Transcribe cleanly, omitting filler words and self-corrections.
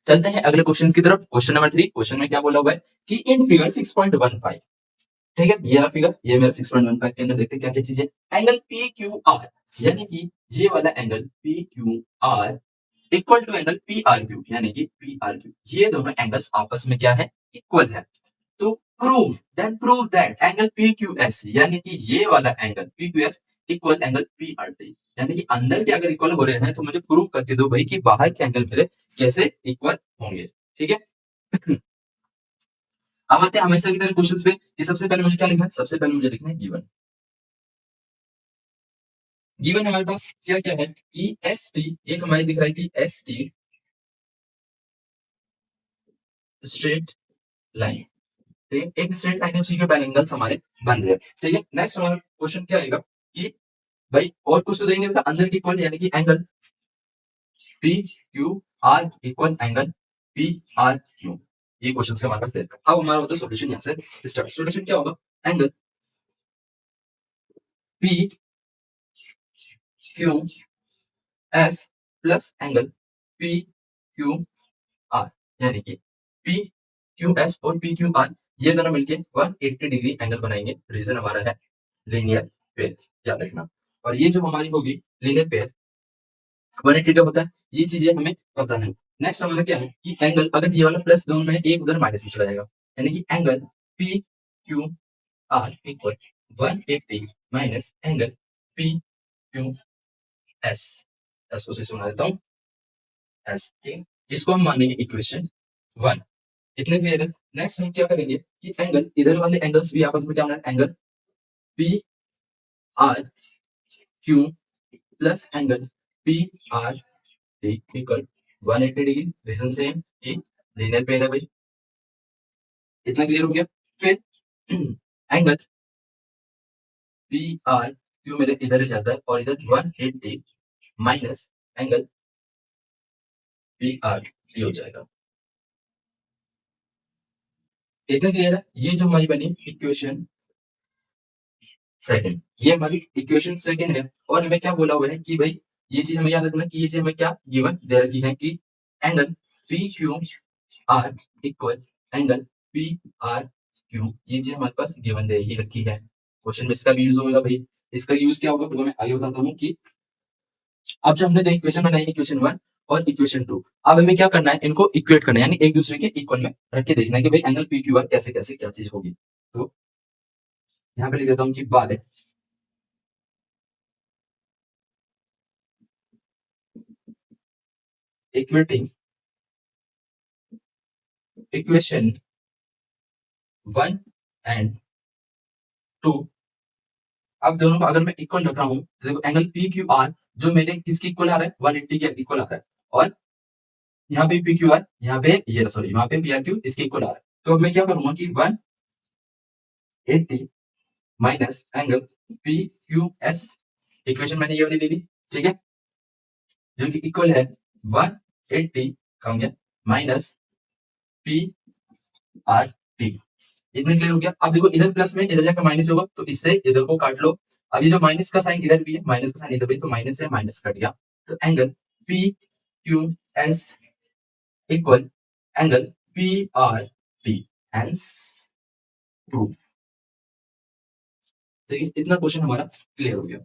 चलते हैं अगले क्वेश्चन की तरफ। Question number 3। क्वेश्चन में क्या बोला हुआ है कि इन फिगर 6.15, ठीक है, ये रहा फिगर, ये मेरा 6.15 के अंदर देखते हैं क्या क्या चीज है। एंगल पी क्यू आर, यानी कि ये वाला angle P Q R equal to angle P R Q, यानी कि पी आर क्यू, ये दोनों एंगल्स आपस में क्या है, इक्वल है। तो prove that angle P Q S, यानी कि ये वाला angle P Q S equal angle P R T, यानी कि अंदर के अगर इक्वल हो रहे हैं तो मुझे प्रूव करके दो भाई कि बाहर के एंगल मेरे कैसे इक्वल होंगे, ठीक है। अब आते हैं हमेशा की तरह क्वेश्चंस पे। ये सबसे पहले मुझे क्या लिखना है, सबसे पहले मुझे लिखना है गिवन। गिवन हमारे पास क्या क्या है कि एस टी, एक हमारे दिख रहा है कि एस टी स्ट्रेट लाइन, ठीक है, एक स्ट्रेट लाइन है, उसी के ऊपर एंगल्स हमारे बन रहे हैं, ठीक है। नेक्स्ट हमारा क्वेश्चन क्या आएगा कि भाई और कुछ तो देंगे अंदर की इक्वल, यानी कि angle P Q R equal angle P R Q, ये क्वेश्चन से हमारे पास देगा। अब हमारा होता है सॉल्यूशन, यहाँ से स्टार्ट। सॉल्यूशन क्या होगा, angle P Q S plus angle P Q are, यानी कि पी क्यू एस और पी क्यू आर ये दोनों मिलके 180 डिग्री एंगल बनाएंगे। रीजन हमारा है लीनियर पेयर, याद रखना। और ये जो हमारी होगी लीनियर पेयर 180 का होता है, ये चीजें हमें पता है। नेक्स्ट हमारा क्या है कि एंगल, अगर ये वाला प्लस दोनों में एक उधर माइनस में चला जाएगा, यानी कि angle P Q R equal 180 minus angle P Q S, S को से बना देता हूँ एस, ठीक, इसको हम मानेंगे इक्वेशन 1। इतने क्लियर है। नेक्स्ट हम क्या करेंगे कि एंगल, इधर वाले एंगल्स भी आपस में क्या होना है, angle P R Q plus angle P R T equal 180 डिग्री। रीजन सेम कि लीनियर पेयर है भाई, इतना क्लियर हो गया। फिर एंगल पी आर क्यू मेरे इधर ही जाता है और इधर 180 minus angle P R T हो जाएगा। इतना क्लियर है। ये जो हमारी बनी इक्वेशन सेकंड, ये हमारी इक्वेशन सेकंड है। और हमें क्या बोला हुआ है कि भाई ये चीज हमें याद रखना कि ये चीज हमें क्या गिवन दे रखी है कि angle P Q R equal angle P R Q, ये चीज हमारे पास गिवन दे ही रखी है। क्वेश्चन में इसका भी यूज होगा भाई। इसका यूज क्या होगा मैं आगे बताता हूँ कि अब जो हमने दो इक्वेशन बनाई, इक्वेशन 1 और इक्वेशन 2, अब हमें क्या करना है, इनको इक्वेट करना है, यानी एक दूसरे के इक्वल में रख के देखना है कि भाई एंगल पी क्यू आर कैसे कैसे क्या चीज होगी। तो यहाँ पे लिख देता हूँ कि बाय इक्वेटिंग इक्वेशन 1 एंड 2, अब दोनों को अगर मैं इक्वल रख रहा हूँ तो देखो एंगल पी क्यू आर जो मेरे किसके इक्वल आ रहा है, 180 के इक्वल आ रहा है, और यहाँ पे पी क्यू आर, यहाँ पे ये सॉरी यहाँ पे पी आर क्यू इसके इक्वल आ रहा है। तो अब मैं क्या करूंगा कि 180 minus angle P Q S, equation मैंने ये वाली ले ली, ठीक है, जो कि इक्वल है 180 का हो गया माइनस पी आर टी। इतने क्लियर हो गया। अब देखो इधर प्लस में इधर जाकर माइनस होगा तो इससे इधर को काट लो। अब ये जो माइनस का साइन इधर भी है, माइनस का साइन इधर भी है, तो माइनस से माइनस कट गया। तो angle P Q S equal angle P R T, hence proof. देखिए इतना क्वेश्चन हमारा क्लियर हो गया।